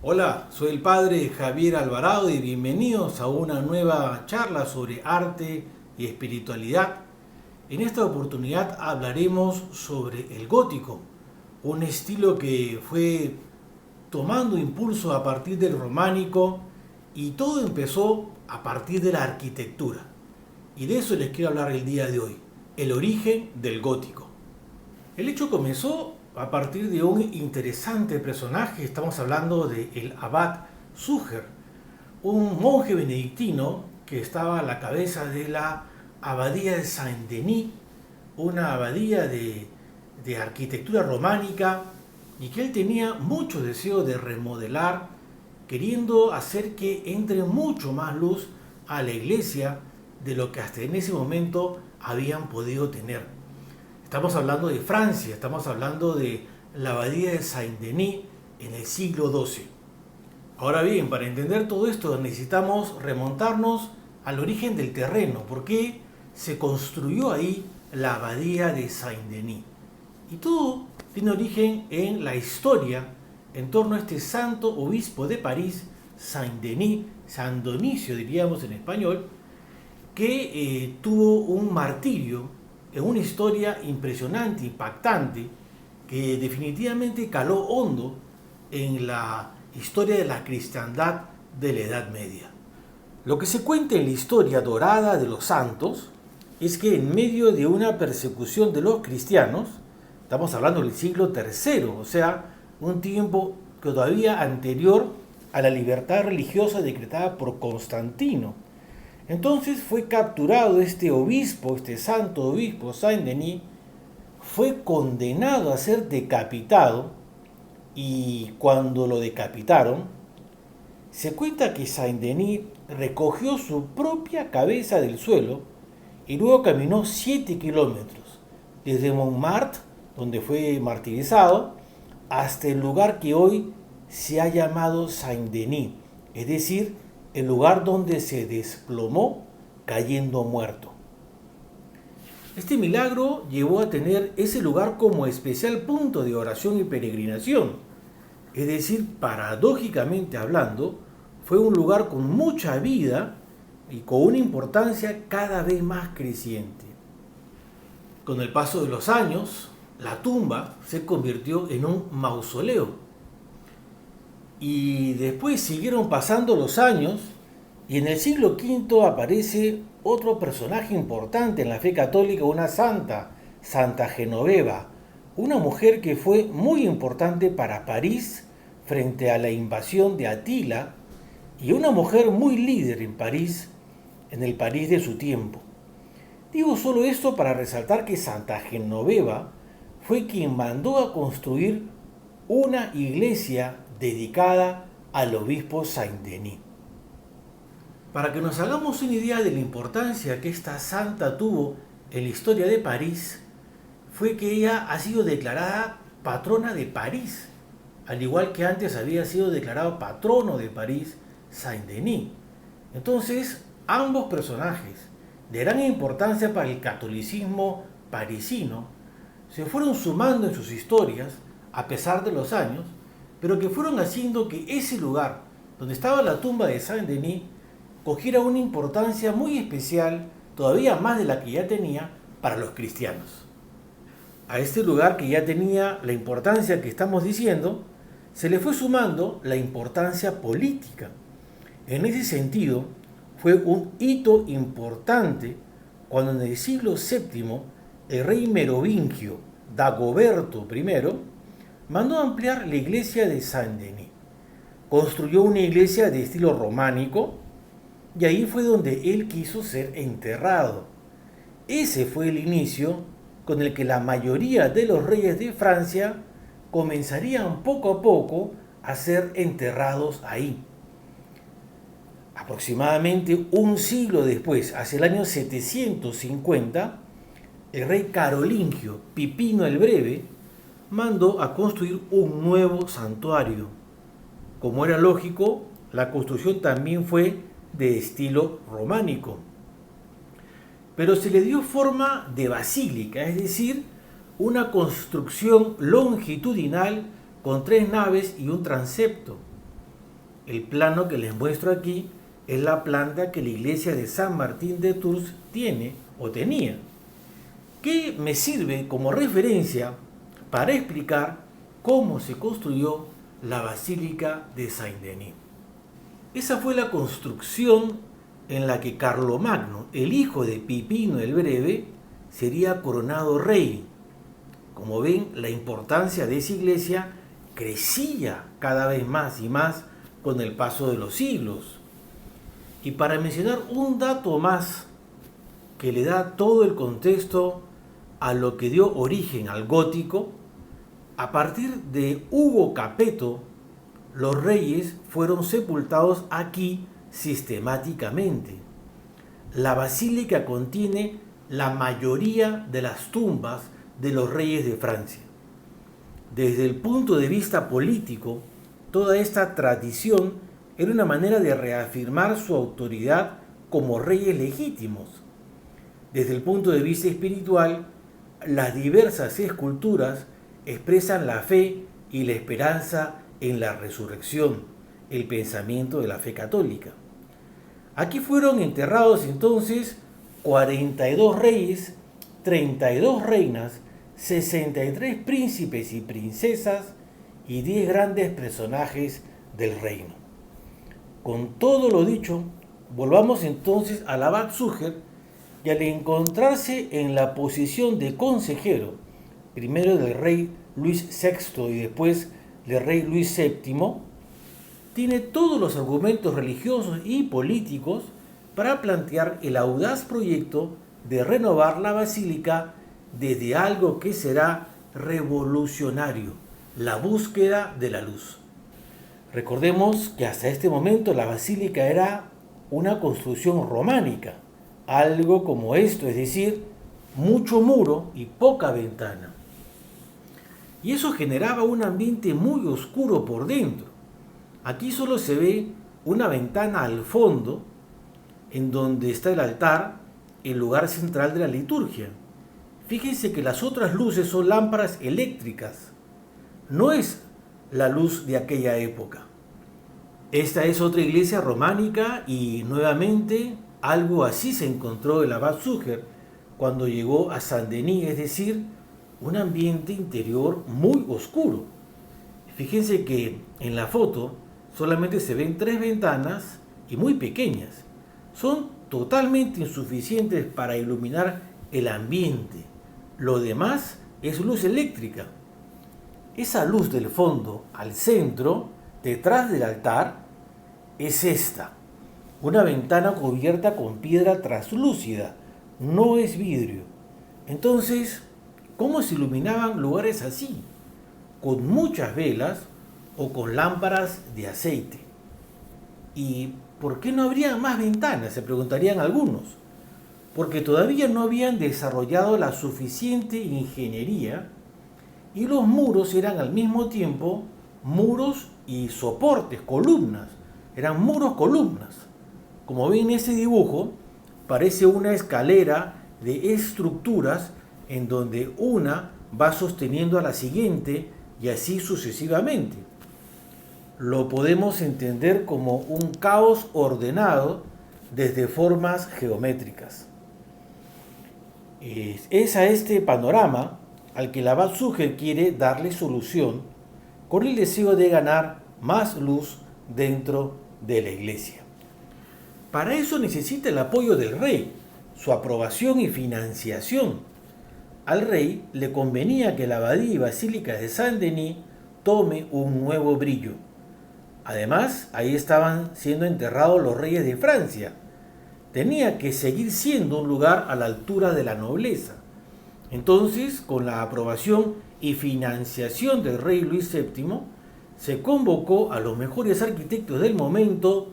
Hola, soy el padre Javier Alvarado y bienvenidos a una nueva charla sobre arte y espiritualidad. En esta oportunidad hablaremos sobre el gótico, un estilo que fue tomando impulso a partir del románico y todo empezó a partir de la arquitectura. Y de eso les quiero hablar el día de hoy, el origen del gótico. El hecho comenzó a partir de un interesante personaje. Estamos hablando de el abad Suger, un monje benedictino que estaba a la cabeza de la abadía de Saint-Denis, una abadía de arquitectura románica, y que él tenía mucho deseo de remodelar, queriendo hacer que entre mucho más luz a la iglesia de lo que hasta en ese momento habían podido tener. Estamos hablando de Francia, estamos hablando de la abadía de Saint-Denis en el siglo XII. Ahora bien, para entender todo esto necesitamos remontarnos al origen del terreno, por qué se construyó ahí la abadía de Saint-Denis. Y todo tiene origen en la historia en torno a este santo obispo de París, Saint-Denis, San Dionisio diríamos en español, que tuvo un martirio en una historia impresionante, impactante, que definitivamente caló hondo en la historia de la cristiandad de la Edad Media. Lo que se cuenta en la historia dorada de los santos es que en medio de una persecución de los cristianos, estamos hablando del siglo III, o sea, un tiempo todavía anterior a la libertad religiosa decretada por Constantino. Entonces fue capturado este obispo, este santo obispo Saint-Denis, fue condenado a ser decapitado y cuando lo decapitaron, se cuenta que Saint-Denis recogió su propia cabeza del suelo y luego caminó 7 kilómetros desde Montmartre, donde fue martirizado, hasta el lugar que hoy se ha llamado Saint-Denis, es decir, el lugar donde se desplomó cayendo muerto. Este milagro llevó a tener ese lugar como especial punto de oración y peregrinación. Es decir, paradójicamente hablando, fue un lugar con mucha vida y con una importancia cada vez más creciente. Con el paso de los años, la tumba se convirtió en un mausoleo. Y después siguieron pasando los años y en el siglo V aparece otro personaje importante en la fe católica, una santa, Santa Genoveva, una mujer que fue muy importante para París frente a la invasión de Atila y una mujer muy líder en París, en el París de su tiempo. Digo solo esto para resaltar que Santa Genoveva fue quien mandó a construir una iglesia dedicada al obispo Saint-Denis. Para que nos hagamos una idea de la importancia que esta santa tuvo en la historia de París, fue que ella ha sido declarada patrona de París, al igual que antes había sido declarado patrono de París Saint-Denis. Entonces, ambos personajes de gran importancia para el catolicismo parisino se fueron sumando en sus historias a pesar de los años, pero que fueron haciendo que ese lugar donde estaba la tumba de Saint-Denis cogiera una importancia muy especial, todavía más de la que ya tenía para los cristianos. A este lugar que ya tenía la importancia que estamos diciendo, se le fue sumando la importancia política. En ese sentido, fue un hito importante cuando en el siglo VII el rey merovingio Dagoberto I mandó ampliar la iglesia de Saint-Denis. Construyó una iglesia de estilo románico y ahí fue donde él quiso ser enterrado. Ese fue el inicio con el que la mayoría de los reyes de Francia comenzarían poco a poco a ser enterrados ahí. Aproximadamente un siglo después, hacia el año 750, el rey carolingio Pipino el Breve mandó a construir un nuevo santuario. Como era lógico, la construcción también fue de estilo románico, pero se le dio forma de basílica, es decir, una construcción longitudinal con 3 naves y un transepto. El plano que les muestro aquí es la planta que la iglesia de San Martín de Tours tiene o tenía, que me sirve como referencia para explicar cómo se construyó la Basílica de Saint-Denis. Esa fue la construcción en la que Carlomagno, el hijo de Pipino el Breve, sería coronado rey. Como ven, la importancia de esa iglesia crecía cada vez más y más con el paso de los siglos. Y para mencionar un dato más que le da todo el contexto a lo que dio origen al gótico, a partir de Hugo Capeto, los reyes fueron sepultados aquí sistemáticamente. La basílica contiene la mayoría de las tumbas de los reyes de Francia. Desde el punto de vista político, toda esta tradición era una manera de reafirmar su autoridad como reyes legítimos. Desde el punto de vista espiritual, las diversas esculturas expresan la fe y la esperanza en la resurrección, el pensamiento de la fe católica. Aquí fueron enterrados entonces 42 reyes, 32 reinas, 63 príncipes y princesas y 10 grandes personajes del reino. Con todo lo dicho, volvamos entonces al abad Suger, y al encontrarse en la posición de consejero, primero del rey Luis VI y después del rey Luis VII, tiene todos los argumentos religiosos y políticos para plantear el audaz proyecto de renovar la basílica desde algo que será revolucionario, la búsqueda de la luz. Recordemos que hasta este momento la basílica era una construcción románica, algo como esto, es decir, mucho muro y poca ventana. Y eso generaba un ambiente muy oscuro por dentro. Aquí solo se ve una ventana al fondo, en donde está el altar, el lugar central de la liturgia. Fíjense que las otras luces son lámparas eléctricas. No es la luz de aquella época. Esta es otra iglesia románica y nuevamente algo así se encontró el abad Suger cuando llegó a Saint-Denis, es decir, un ambiente interior muy oscuro. Fíjense que en la foto solamente se ven 3 ventanas y muy pequeñas. Son totalmente insuficientes para iluminar el ambiente. Lo demás es luz eléctrica. Esa luz del fondo al centro, detrás del altar, es esta. Una ventana cubierta con piedra translúcida, no es vidrio. Entonces, ¿cómo se iluminaban lugares así? Con muchas velas o con lámparas de aceite. ¿Y por qué no habría más ventanas?, se preguntarían algunos. Porque todavía no habían desarrollado la suficiente ingeniería y los muros eran al mismo tiempo muros y soportes, columnas. Eran muros columnas. Como ven en ese dibujo, parece una escalera de estructuras en donde una va sosteniendo a la siguiente y así sucesivamente. Lo podemos entender como un caos ordenado desde formas geométricas. Es a este panorama al que el abad Suger quiere darle solución con el deseo de ganar más luz dentro de la iglesia. Para eso necesita el apoyo del rey, su aprobación y financiación. Al rey le convenía que la abadía y basílica de Saint-Denis tome un nuevo brillo. Además, ahí estaban siendo enterrados los reyes de Francia. Tenía que seguir siendo un lugar a la altura de la nobleza. Entonces, con la aprobación y financiación del rey Luis VII, se convocó a los mejores arquitectos del momento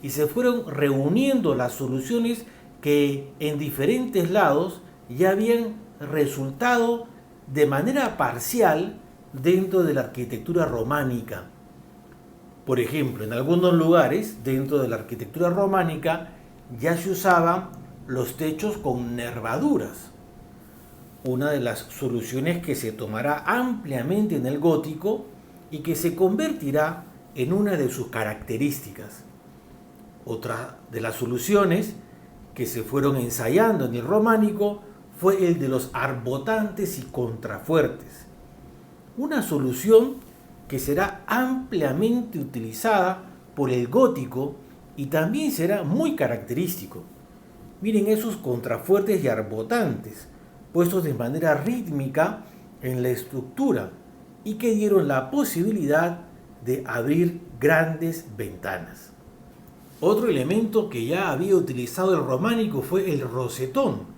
y se fueron reuniendo las soluciones que en diferentes lados ya habían resultado de manera parcial dentro de la arquitectura románica. Por ejemplo, en algunos lugares dentro de la arquitectura románica ya se usaban los techos con nervaduras. Una de las soluciones que se tomará ampliamente en el gótico y que se convertirá en una de sus características. Otra de las soluciones que se fueron ensayando en el románico fue el de los arbotantes y contrafuertes. Una solución que será ampliamente utilizada por el gótico y también será muy característico. Miren esos contrafuertes y arbotantes, puestos de manera rítmica en la estructura y que dieron la posibilidad de abrir grandes ventanas. Otro elemento que ya había utilizado el románico fue el rosetón,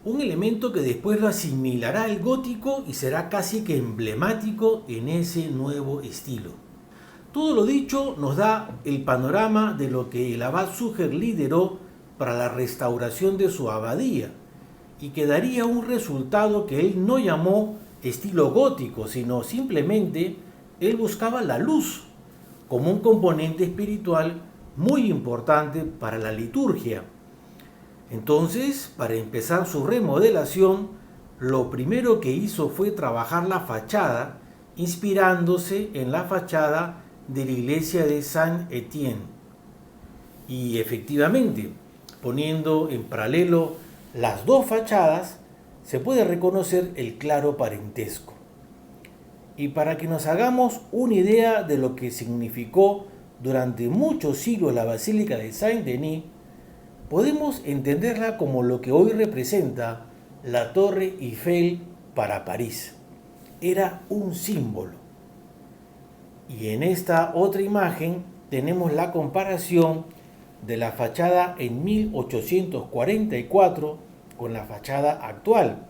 un elemento que después lo asimilará el gótico y será casi que emblemático en ese nuevo estilo. Todo lo dicho nos da el panorama de lo que el abad Suger lideró para la restauración de su abadía y que daría un resultado que él no llamó estilo gótico, sino simplemente él buscaba la luz como un componente espiritual muy importante para la liturgia. Entonces, para empezar su remodelación, lo primero que hizo fue trabajar la fachada, inspirándose en la fachada de la iglesia de Saint-Étienne. Y efectivamente, poniendo en paralelo las dos fachadas, se puede reconocer el claro parentesco. Y para que nos hagamos una idea de lo que significó durante muchos siglos la Basílica de Saint-Denis, podemos entenderla como lo que hoy representa la Torre Eiffel para París. Era un símbolo. Y en esta otra imagen tenemos la comparación de la fachada en 1844 con la fachada actual.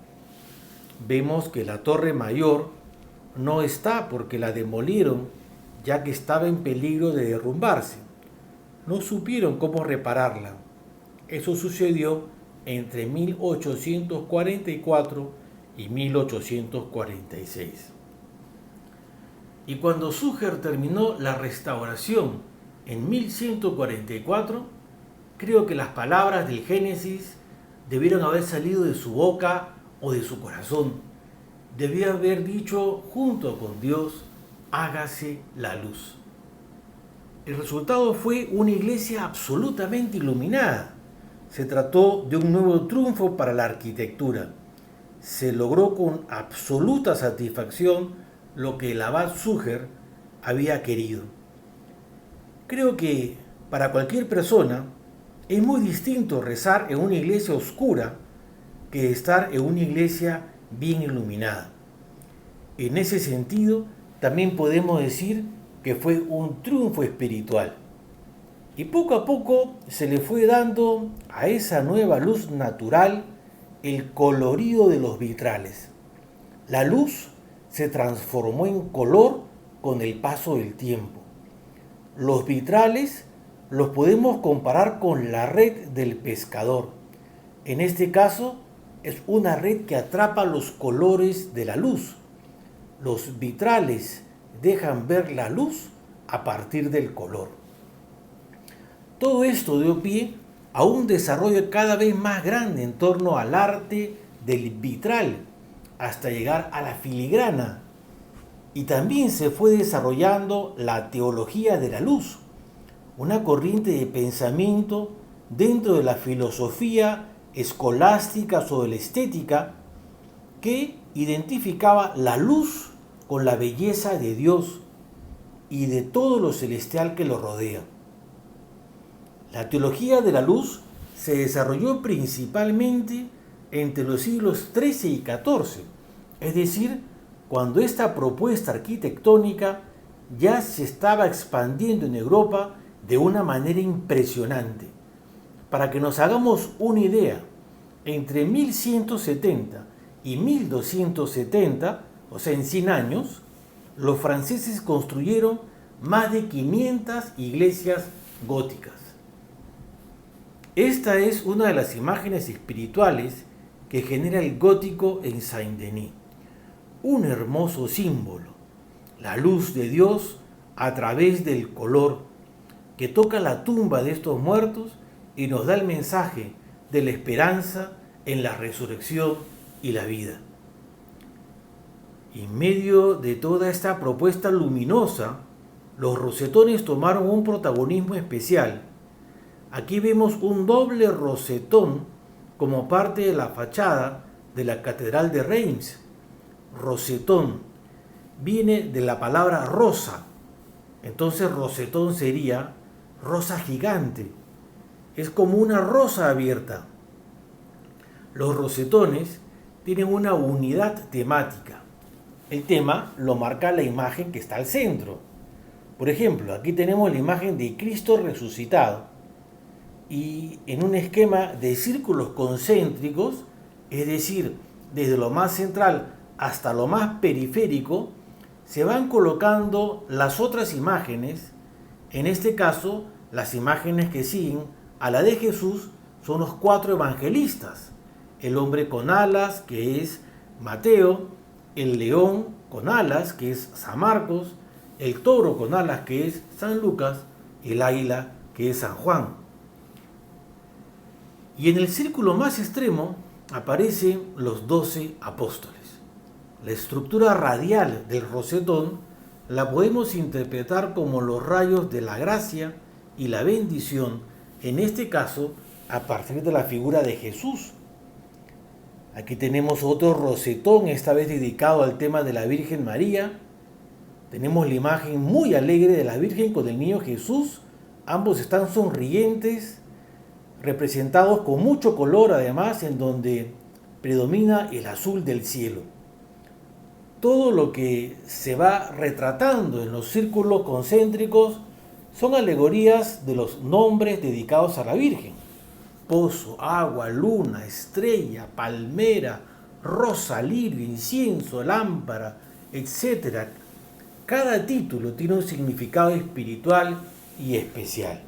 Vemos que la Torre Mayor no está porque la demolieron, ya que estaba en peligro de derrumbarse. No supieron cómo repararla. Eso sucedió entre 1844 y 1846. Y cuando Suger terminó la restauración en 1144, creo que las palabras del Génesis debieron haber salido de su boca o de su corazón. Debía haber dicho junto con Dios: hágase la luz. El resultado fue una iglesia absolutamente iluminada. Se trató de un nuevo triunfo para la arquitectura. Se logró con absoluta satisfacción lo que el abad Suger había querido. Creo que para cualquier persona es muy distinto rezar en una iglesia oscura que estar en una iglesia bien iluminada. En ese sentido, también podemos decir que fue un triunfo espiritual. Y poco a poco se le fue dando a esa nueva luz natural el colorido de los vitrales. La luz se transformó en color con el paso del tiempo. Los vitrales los podemos comparar con la red del pescador. En este caso, es una red que atrapa los colores de la luz. Los vitrales dejan ver la luz a partir del color. Todo esto dio pie a un desarrollo cada vez más grande en torno al arte del vitral, hasta llegar a la filigrana. Y también se fue desarrollando la teología de la luz, una corriente de pensamiento dentro de la filosofía escolástica sobre la estética que identificaba la luz con la belleza de Dios y de todo lo celestial que lo rodea. La teología de la luz se desarrolló principalmente entre los siglos XIII y XIV, es decir, cuando esta propuesta arquitectónica ya se estaba expandiendo en Europa de una manera impresionante. Para que nos hagamos una idea, entre 1170 y 1270, o sea, en 100 años, los franceses construyeron más de 500 iglesias góticas. Esta es una de las imágenes espirituales que genera el gótico en Saint-Denis. Un hermoso símbolo, la luz de Dios a través del color, que toca la tumba de estos muertos y nos da el mensaje de la esperanza en la resurrección y la vida. En medio de toda esta propuesta luminosa, los rosetones tomaron un protagonismo especial. Aquí vemos un doble rosetón como parte de la fachada de la Catedral de Reims. Rosetón viene de la palabra rosa, entonces rosetón sería rosa gigante. Es como una rosa abierta. Los rosetones tienen una unidad temática. El tema lo marca la imagen que está al centro. Por ejemplo, aquí tenemos la imagen de Cristo resucitado y en un esquema de círculos concéntricos, es decir, desde lo más central hasta lo más periférico, se van colocando las otras imágenes. En este caso, las imágenes que siguen a la de Jesús son los 4 evangelistas: el hombre con alas, que es Mateo; el león con alas, que es San Marcos; el toro con alas, que es San Lucas; el águila, que es San Juan. Y en el círculo más extremo aparecen los 12 apóstoles. La estructura radial del rosetón la podemos interpretar como los rayos de la gracia y la bendición, en este caso a partir de la figura de Jesús. Aquí tenemos otro rosetón, esta vez dedicado al tema de la Virgen María. Tenemos la imagen muy alegre de la Virgen con el niño Jesús. Ambos están sonrientes, representados con mucho color además, en donde predomina el azul del cielo. Todo lo que se va retratando en los círculos concéntricos son alegorías de los nombres dedicados a la Virgen: pozo, agua, luna, estrella, palmera, rosa, lirio, incienso, lámpara, etc. Cada título tiene un significado espiritual y especial.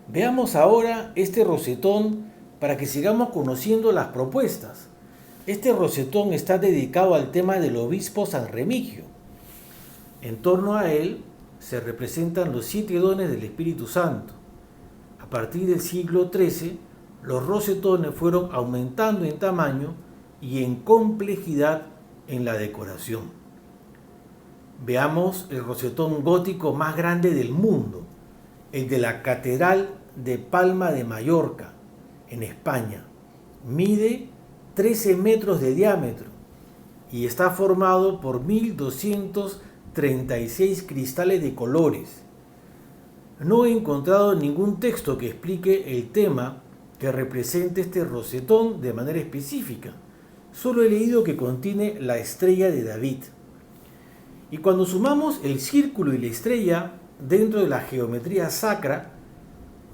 Veamos ahora este rosetón para que sigamos conociendo las propuestas. Este rosetón está dedicado al tema del obispo San Remigio. En torno a él se representan los 7 dones del Espíritu Santo. A partir del siglo XIII, los rosetones fueron aumentando en tamaño y en complejidad en la decoración. Veamos el rosetón gótico más grande del mundo, el de la Catedral de Palma de Mallorca, en España. Mide 13 metros de diámetro y está formado por 1236 cristales de colores. No he encontrado ningún texto que explique el tema que representa este rosetón de manera específica. Solo he leído que contiene la estrella de David. Y cuando sumamos el círculo y la estrella dentro de la geometría sacra,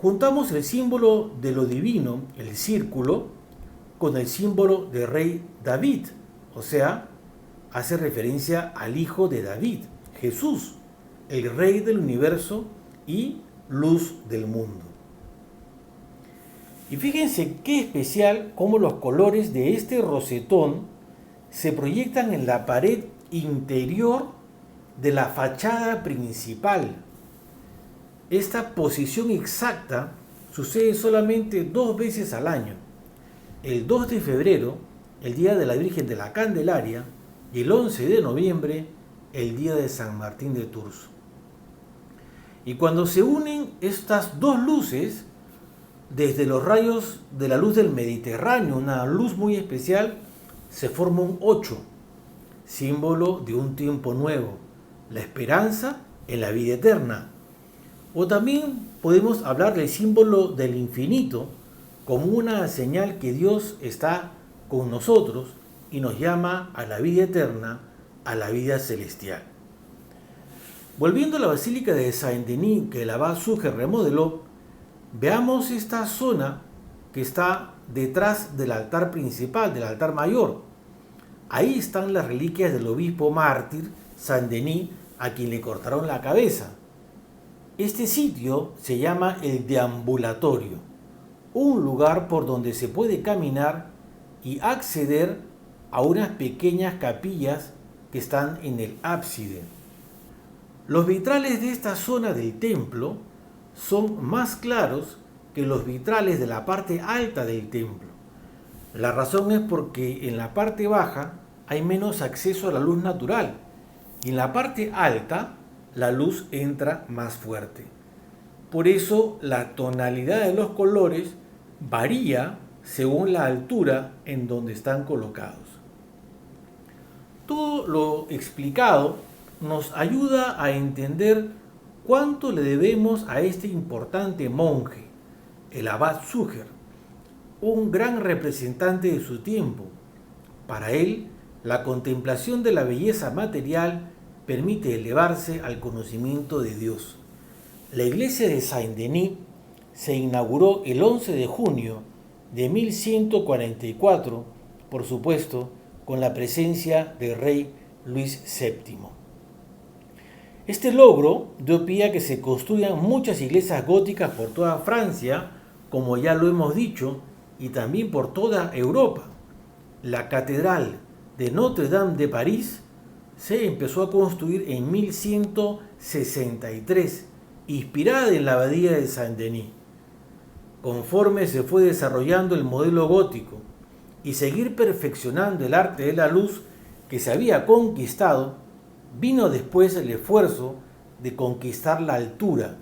juntamos el símbolo de lo divino, el círculo, con el símbolo de rey David, o sea, hace referencia al hijo de David, Jesús, el rey del universo y luz del mundo. Y fíjense qué especial cómo los colores de este rosetón se proyectan en la pared interior de la fachada principal. Esta posición exacta sucede solamente 2 veces al año: el 2 de febrero, el día de la Virgen de la Candelaria, y el 11 de noviembre, el día de San Martín de Tours. Y cuando se unen estas 2 luces, desde los rayos de la luz del Mediterráneo, una luz muy especial, se forma un 8, símbolo de un tiempo nuevo, la esperanza en la vida eterna. O también podemos hablar del símbolo del infinito como una señal que Dios está con nosotros y nos llama a la vida eterna, a la vida celestial. Volviendo a la Basílica de Saint-Denis, que el abad Suger remodeló, veamos esta zona que está detrás del altar principal, del altar mayor. Ahí están las reliquias del obispo mártir Saint-Denis, a quien le cortaron la cabeza. Este sitio se llama el deambulatorio, un lugar por donde se puede caminar y acceder a unas pequeñas capillas que están en el ábside. Los vitrales de esta zona del templo son más claros que los vitrales de la parte alta del templo. La razón es porque en la parte baja hay menos acceso a la luz natural y en la parte alta la luz entra más fuerte. Por eso la tonalidad de los colores varía según la altura en donde están colocados. Todo lo explicado nos ayuda a entender cuánto le debemos a este importante monje, el abad Suger, un gran representante de su tiempo. Para él, la contemplación de la belleza material permite elevarse al conocimiento de Dios. La iglesia de Saint-Denis se inauguró el 11 de junio de 1144, por supuesto, con la presencia del rey Luis VII. Este logro dio pie a que se construyan muchas iglesias góticas por toda Francia, como ya lo hemos dicho, y también por toda Europa. La catedral de Notre Dame de París se empezó a construir en 1163, inspirada en la abadía de Saint-Denis. Conforme se fue desarrollando el modelo gótico y seguir perfeccionando el arte de la luz que se había conquistado, vino después el esfuerzo de conquistar la altura,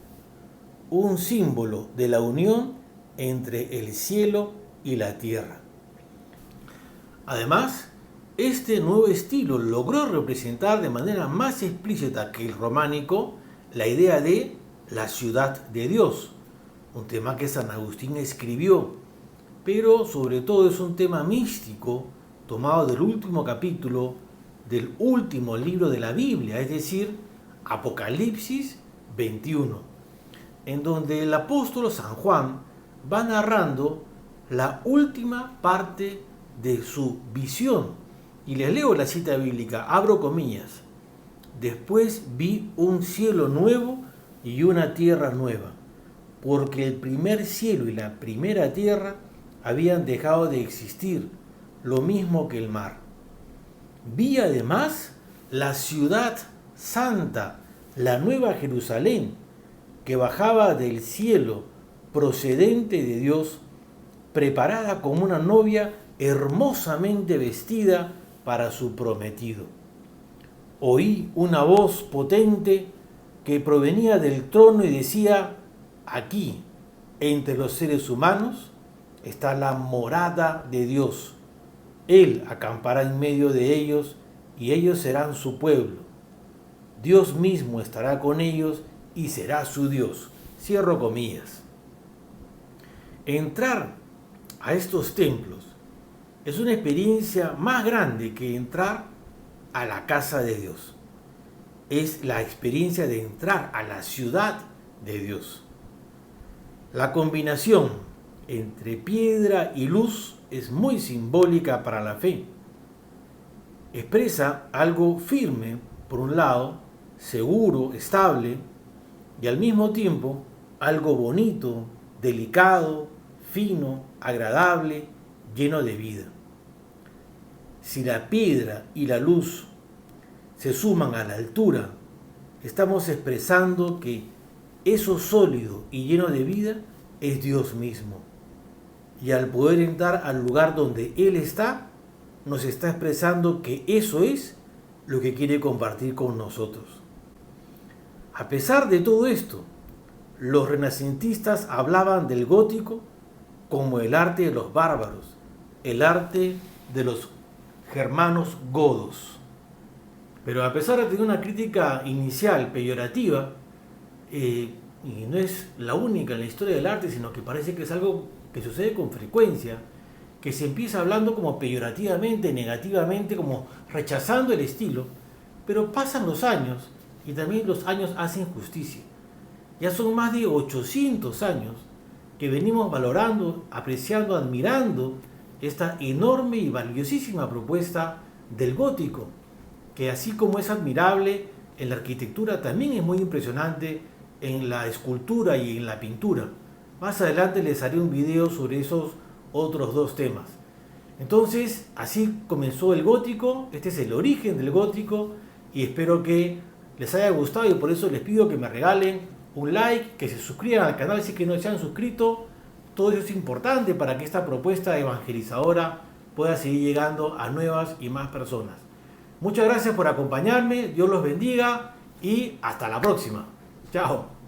un símbolo de la unión entre el cielo y la tierra. Además, este nuevo estilo logró representar de manera más explícita que el románico la idea de la ciudad de Dios, un tema que San Agustín escribió, pero sobre todo es un tema místico tomado del último capítulo del último libro de la Biblia, es decir, Apocalipsis 21, en donde el apóstol San Juan va narrando la última parte de su visión. Y les leo la cita bíblica, abro comillas: después vi un cielo nuevo y una tierra nueva, porque el primer cielo y la primera tierra habían dejado de existir, lo mismo que el mar. Vi además la ciudad santa, la nueva Jerusalén, que bajaba del cielo, procedente de Dios, preparada como una novia hermosamente vestida para su prometido. Oí una voz potente que provenía del trono y decía: aquí, entre los seres humanos, está la morada de Dios. Él acampará en medio de ellos y ellos serán su pueblo. Dios mismo estará con ellos y será su Dios. Cierro comillas. Entrar a estos templos es una experiencia más grande que entrar a la casa de Dios. Es la experiencia de entrar a la ciudad de Dios. La combinación entre piedra y luz es muy simbólica para la fe. Expresa algo firme, por un lado, seguro, estable, y al mismo tiempo algo bonito, delicado, fino, agradable, lleno de vida. Si la piedra y la luz se suman a la altura, estamos expresando que eso sólido y lleno de vida es Dios mismo. Y al poder entrar al lugar donde Él está, nos está expresando que eso es lo que quiere compartir con nosotros. A pesar de todo esto, los renacentistas hablaban del gótico como el arte de los bárbaros, el arte de los germanos godos. Pero a pesar de tener una crítica inicial peyorativa, y no es la única en la historia del arte, sino que parece que es algo que sucede con frecuencia, que se empieza hablando como peyorativamente, negativamente, como rechazando el estilo, pero pasan los años y también los años hacen justicia. Ya son más de 800 años que venimos valorando, apreciando, admirando esta enorme y valiosísima propuesta del gótico, que así como es admirable en la arquitectura, también es muy impresionante en la escultura y en la pintura. Más adelante les haré un video sobre esos otros dos temas. Entonces, así comenzó el gótico, este es el origen del gótico, y espero que les haya gustado, y por eso les pido que me regalen un like, que se suscriban al canal si es que no se han suscrito. Todo eso es importante para que esta propuesta evangelizadora pueda seguir llegando a nuevas y más personas. Muchas gracias por acompañarme, Dios los bendiga y hasta la próxima. Chao.